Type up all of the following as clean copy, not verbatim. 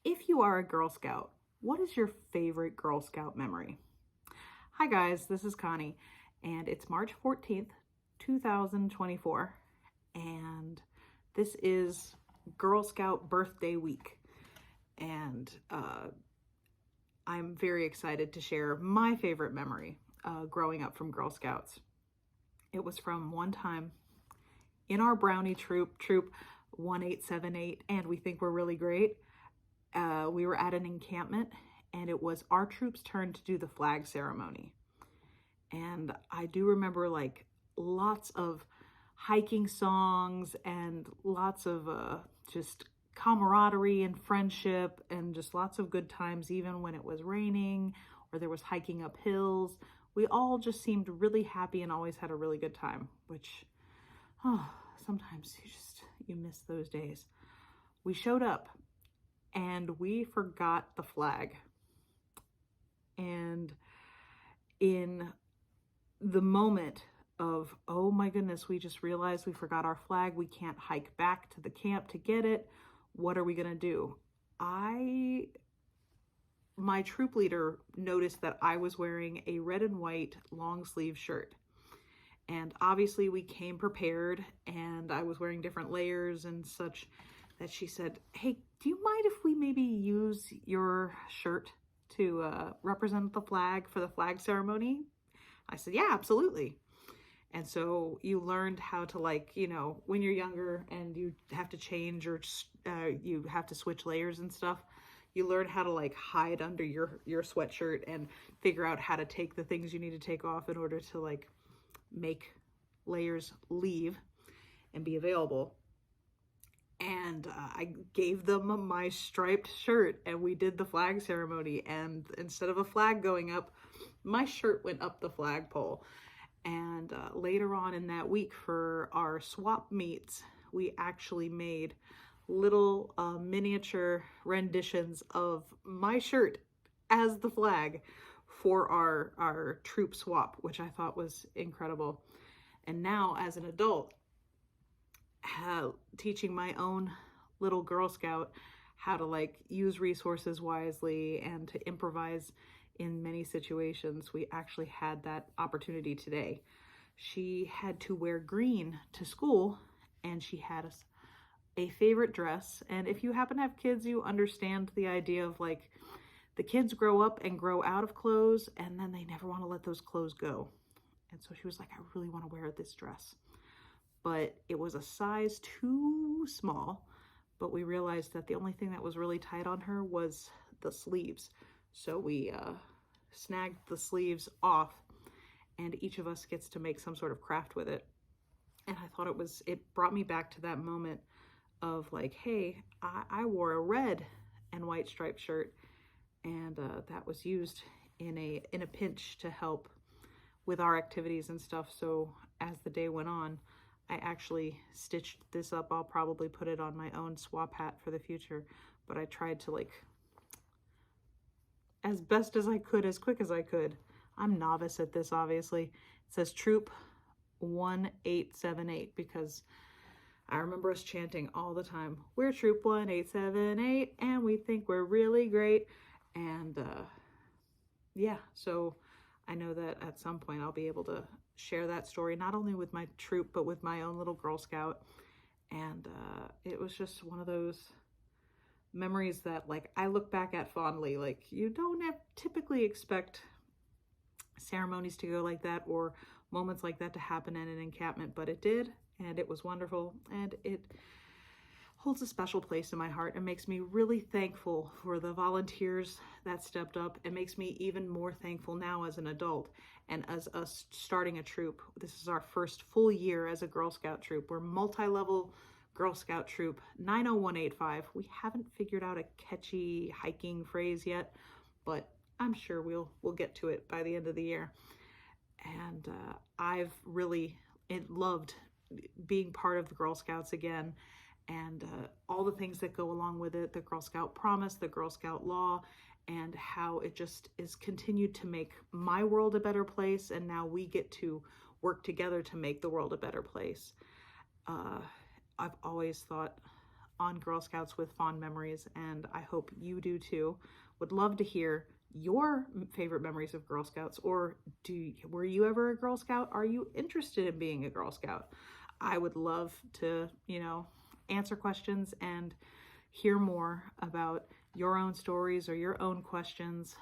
If you are a Girl Scout, what is your favorite Girl Scout memory? Hi guys, this is Connie, and it's March 14th, 2024, and this is Girl Scout birthday week. And I'm very excited to share my favorite memory growing up from Girl Scouts. It was from one time in our brownie troop 1878, and we think we're really great. We were at an encampment, and it was our troop's turn to do the flag ceremony. And I do remember like lots of hiking songs and lots of just camaraderie and friendship and just lots of good times, even when it was raining or there was hiking up hills. We all just seemed really happy and always had a really good time, which, oh, sometimes you miss those days. We showed up and we forgot the flag. And in the moment of, oh my goodness, we just realized we forgot our flag. We can't hike back to the camp to get it. What are we going to do? My troop leader noticed that I was wearing a red and white long sleeve shirt. And obviously we came prepared, and I was wearing different layers and such, that she said, hey, do you mind if we maybe use your shirt to represent the flag for the flag ceremony? I said, yeah, absolutely. And so you learned how to, like, when you're younger and you have to change or you have to switch layers and stuff, you learn how to like hide under your sweatshirt and figure out how to take the things you need to take off in order to like make layers leave and be available. And I gave them my striped shirt, and we did the flag ceremony. And instead of a flag going up, my shirt went up the flagpole. And later on in that week, for our swap meets, we actually made little miniature renditions of my shirt as the flag for our troop swap, which I thought was incredible. And now, as an adult, teaching my own little Girl Scout how to like use resources wisely and to improvise in many situations, we actually had that opportunity today. She had to wear green to school, and she had a favorite dress. And if you happen to have kids, you understand the idea of like the kids grow up and grow out of clothes, and then they never want to let those clothes go. And so she was like, I really want to wear this dress. But it was a size too small. But we realized that the only thing that was really tight on her was the sleeves. So we snagged the sleeves off, and each of us gets to make some sort of craft with it. And I thought it brought me back to that moment of like, hey, I wore a red and white striped shirt, and that was used in a pinch to help with our activities and stuff. So as the day went on, I actually stitched this up. I'll probably put it on my own swap hat for the future, but I tried to like, as best as I could, as quick as I could. I'm novice at this, obviously. It says Troop 1878 because I remember us chanting all the time, we're Troop 1878 and we think we're really great. And yeah, so I know that at some point I'll be able to share that story, not only with my troop, but with my own little Girl Scout. And it was just one of those memories that like I look back at fondly. Like, you don't typically expect ceremonies to go like that or moments like that to happen in an encampment, but it did, and it was wonderful, and it holds a special place in my heart and makes me really thankful for the volunteers that stepped up. It makes me even more thankful now as an adult and as us starting a troop. This is our first full year as a Girl Scout troop. We're multi-level Girl Scout troop 90185. We haven't figured out a catchy hiking phrase yet, but I'm sure we'll get to it by the end of the year. And I've really loved being part of the Girl Scouts again, and all the things that go along with it, the Girl Scout promise, the Girl Scout law, and how it just is continued to make my world a better place, and now we get to work together to make the world a better place. I've always thought on Girl Scouts with fond memories, and I hope you do too. Would love to hear your favorite memories of Girl Scouts, or were you ever a Girl Scout? Are you interested in being a Girl Scout? I would love to, answer questions and hear more about your own stories or your own questions.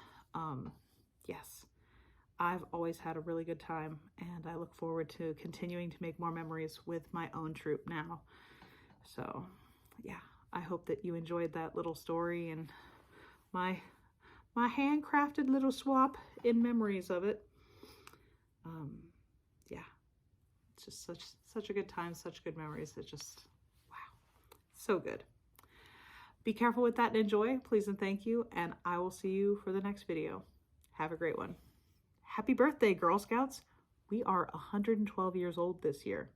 Yes, I've always had a really good time, and I look forward to continuing to make more memories with my own troop now. So yeah, I hope that you enjoyed that little story and my handcrafted little swap in memories of it. Yeah, it's just such a good time, such good memories. It just, wow, so good. Be careful with that and enjoy, please and thank you, and I will see you for the next video. Have a great one. Happy birthday, Girl Scouts. We are 112 years old this year.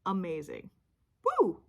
Amazing. Woo!